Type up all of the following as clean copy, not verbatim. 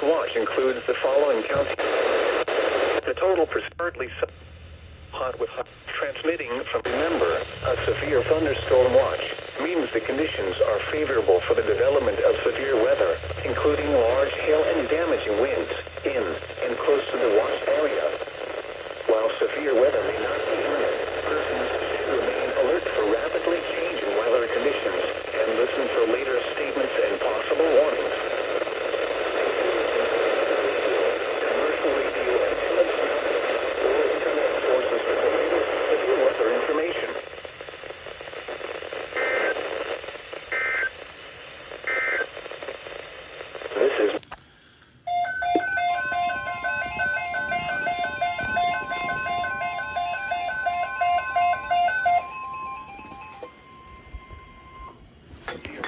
watch includes the following counties. The total currently hot with hot. Transmitting from, remember, a severe thunderstorm watch means the conditions are favorable for the development of severe weather, including large hail and damaging winds in and close to the watch area. While severe weather may not be imminent, persons should remain alert for rapidly changing weather conditions and listen for later statements and possible warnings. Commercial radio and television or internet sources for the latest severe weather information. This is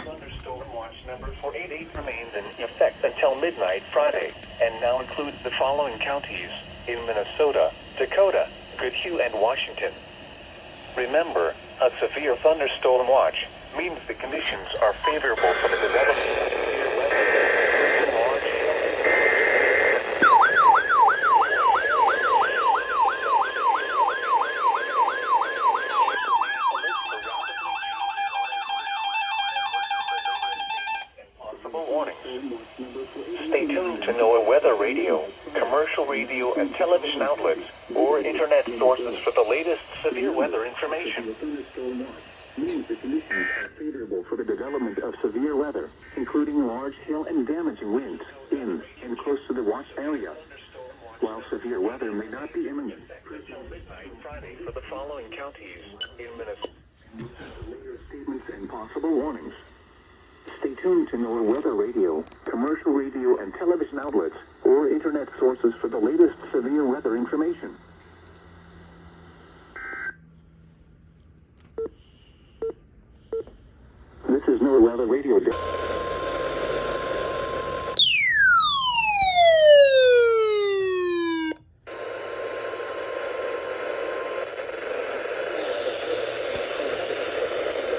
thunderstorm watch number 488 remains in effect until midnight Friday, and now includes the following counties in Minnesota, Dakota, Goodhue, and Washington. Remember, a severe thunderstorm watch means the conditions are favorable for the development of severe weather. Large hail warnings. Stay tuned to NOAA Weather Radio, commercial radio and television outlets, or internet sources for the latest severe weather information. Means the conditions are favorable for the development of severe weather, including large hail and damaging winds in and close to the watch area. While severe weather may not be imminent, midnight Friday for the following counties in Minnesota. Later statements and possible warnings. Stay tuned to NOAA Weather Radio, commercial radio and television outlets, or internet sources for the latest severe weather information. This is NOAA Weather Radio.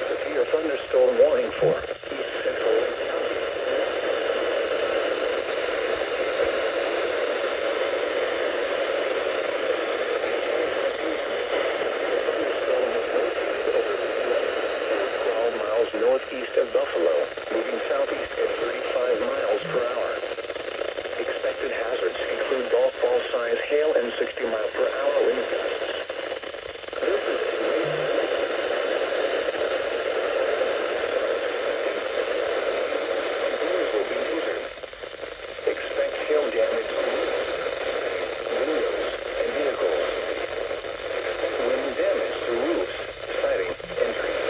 Severe thunderstorm warning for northeast of Buffalo, moving southeast at 35 miles per hour. Expected hazards include golf ball size hail and 60 mile per hour wind gusts. This is employees will be injured. Expect hail damage to windows and vehicles. Wind damage to roofs, siding, and trees.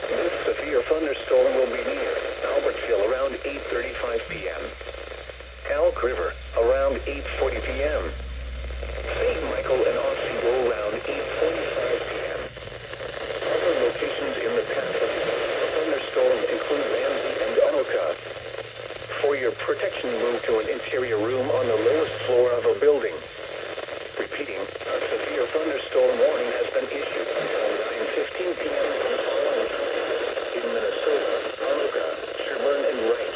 This severe thunderstorm will be near Albertville around 8:35 p.m. Elk River around 8:40 p.m. St. Michael and Otsego around 8:45 p.m. Other locations in the path of the thunderstorm include Ramsey and Anoka. For your protection, move to an interior room on the lowest floor of a building. Repeating, a severe thunderstorm warning has been issued until 9:15 p.m. in Minnesota, Anoka, Sherburne, and Wright.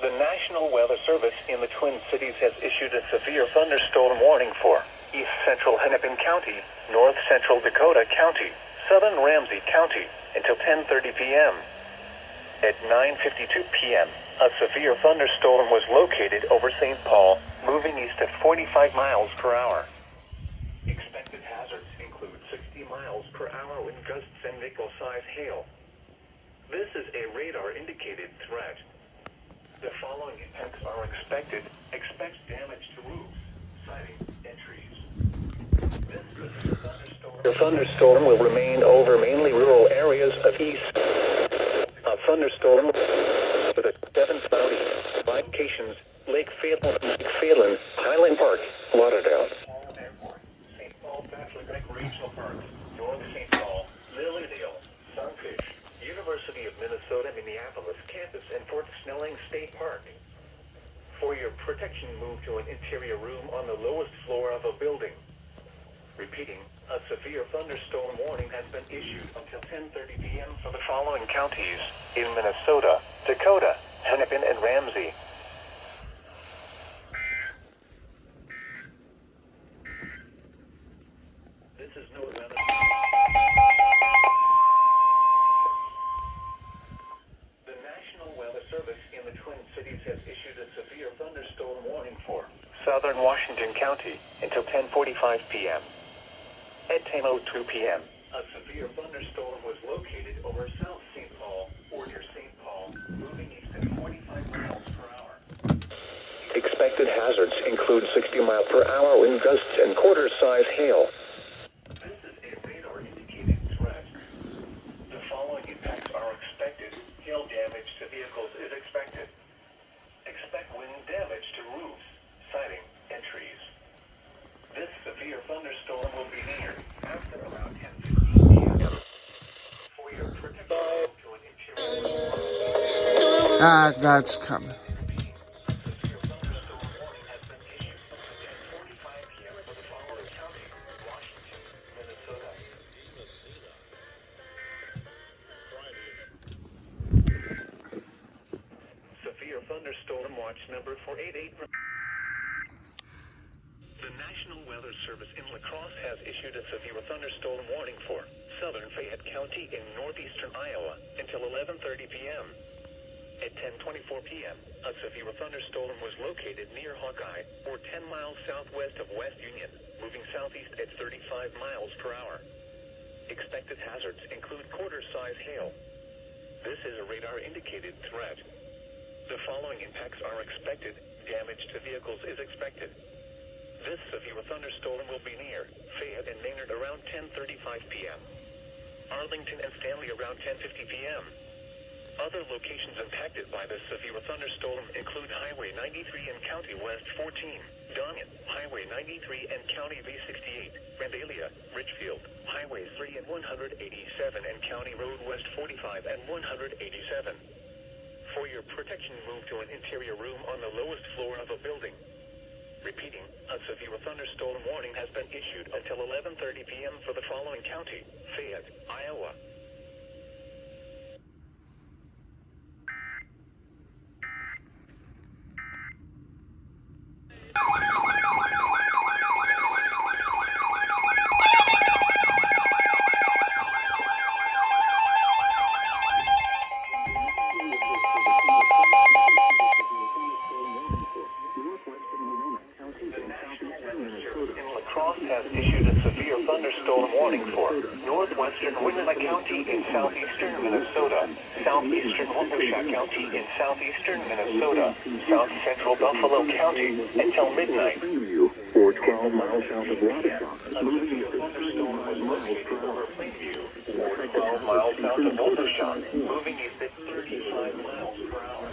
The National Weather Service in the Twin Cities has issued a severe thunderstorm warning for East Central Hennepin County, North Central Dakota County, Southern Ramsey County until 10:30 p.m. At 9:52 p.m., a severe thunderstorm was located over St. Paul, moving east at 45 miles per hour. Expected hazards include 60 miles per hour wind gusts and nickel-size hail. This is a radar-indicated threat. The following impacts are expected. Expect damage to roofs, siding, and trees. The thunderstorm will remain over mainly rural areas of east. A thunderstorm with a 7 cloudy locations: Lake Phelan, Highland Park, Lauderdale. Airport, St. Paul Bachelor Recreational Park, North St. Paul, Lilydale, Sunfish, University of Minnesota Minneapolis campus, and Fort Snelling State Park. For your protection, move to an interior room on the lowest floor of a building. Repeating, a severe thunderstorm warning has been issued until 10:30 p.m. for the following counties in Minnesota, Dakota, Hennepin, and Ramsey. This is no weather. The National Weather Service in the Twin Cities has issued a severe thunderstorm warning for southern Washington County until 10:45 p.m. At 10:02 p.m., a severe thunderstorm was located over South St. Paul or near St. Paul, moving east at 45 miles per hour. Expected hazards include 60 mile per hour wind gusts and quarter-size hail. This is a radar-indicated threat. The following impacts are expected. Hail damage to vehicles is expected. Expect wind damage to roofs, siding, and trees. This severe thunderstorm will be near after around 10:15 p.m. For your protection to an interior. That's coming. A severe thunderstorm warning has been issued until 10:45 p.m. for the following county: Washington, Minnesota. Severe thunderstorm watch number 488. The National Weather Service in La Crosse has issued a severe thunderstorm warning for southern Fayette County in northeastern Iowa until 11:30 p.m. At 10:24 p.m., a severe thunderstorm was located near Hawkeye, or 10 miles southwest of West Union, moving southeast at 35 miles per hour. Expected hazards include quarter-size hail. This is a radar-indicated threat. The following impacts are expected. Damage to vehicles is expected. This severe thunderstorm will be near Fayette and Maynard around 10:35 p.m. Arlington and Stanley around 10:50 p.m. Other locations impacted by this severe thunderstorm include Highway 93 and County West 14, Dongan, Highway 93 and County V68, Vandalia, Richfield, Highway 3 and 187 and County Road West 45 and 187. For your protection, move to an interior room on the lowest floor of a building. Repeating, a severe thunderstorm warning has been issued until 11:30 p.m. for the following county: Fayette, Iowa. Has issued a severe thunderstorm warning for northwestern Winona County in southeastern Minnesota, southeastern Waukesha County in southeastern Minnesota, south central Buffalo County until midnight. Or 12 miles south of Waukesha. A severe thunderstorm was located over Plainview, or 12 miles south of Waukesha, moving east at 35 miles per hour.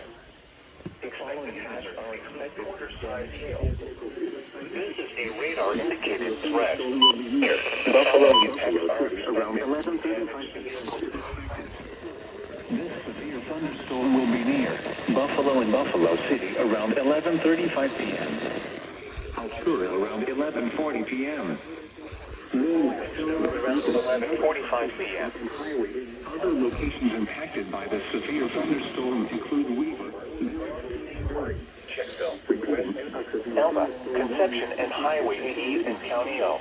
Expected hazards are expected quarter-size hail. This is a radar-indicated threat. Buffalo impacts are around 11:35 p.m. This severe thunderstorm will be near Buffalo and Buffalo City around 11:35 p.m. Altura around 11:40 p.m. Around 11:45 p.m. Other locations impacted by the severe thunderstorm include Weaver, Checkville, Elba, Conception, and Highway 80 in County O.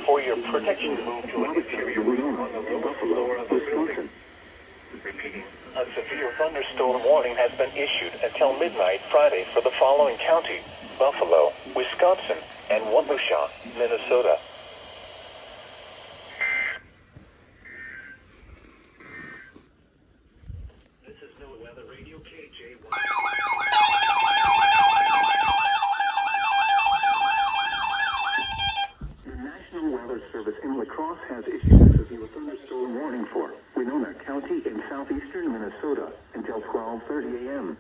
For your protection, move to an interior room on the lowest floor of the building. Repeating, a severe thunderstorm warning has been issued until midnight Friday for the following county: Buffalo, Wisconsin, and Waukesha, Minnesota. This is No Weather Radio KJ1. The National Weather Service in La Crosse has issued a severe thunderstorm warning for Winona County in southeastern Minnesota until 12:30 a.m.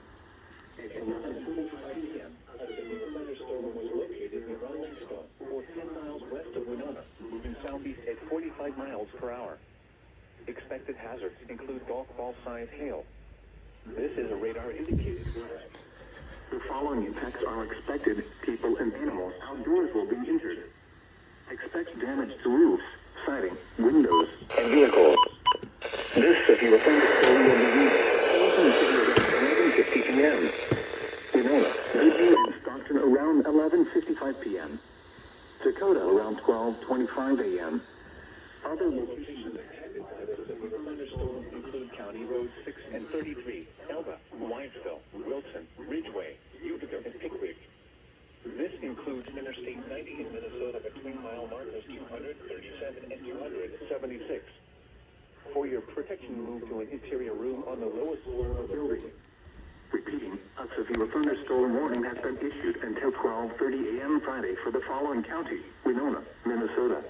At 11:25 p.m., a severe thunderstorm was located near Arlington, or 10 miles west of Winona, moving southeast at 45 miles per hour. Expected hazards include golf ball-sized hail. This is a radar-indicated threat. The following impacts are expected. People and animals outdoors will be injured. Expect damage to roofs, siding, windows, and vehicles. This severe thunderstorm will be used around 11:50 p.m. Winona, Goodview, and Stockton around 11:55 p.m. Dakota around 12:25 a.m. Other locations affected by the severe thunderstorm include County Roads 6 and 33, Elba, Wytheville, Wilson, Ridgeway, Utica, and Pickwick. This includes Interstate 90 in Minnesota between mile markers 237 and 276. For your protection, move to an interior room on the lowest floor of the building. Repeating, a severe thunderstorm warning has been issued until 12:30 a.m. Friday for the following county: Winona, Minnesota,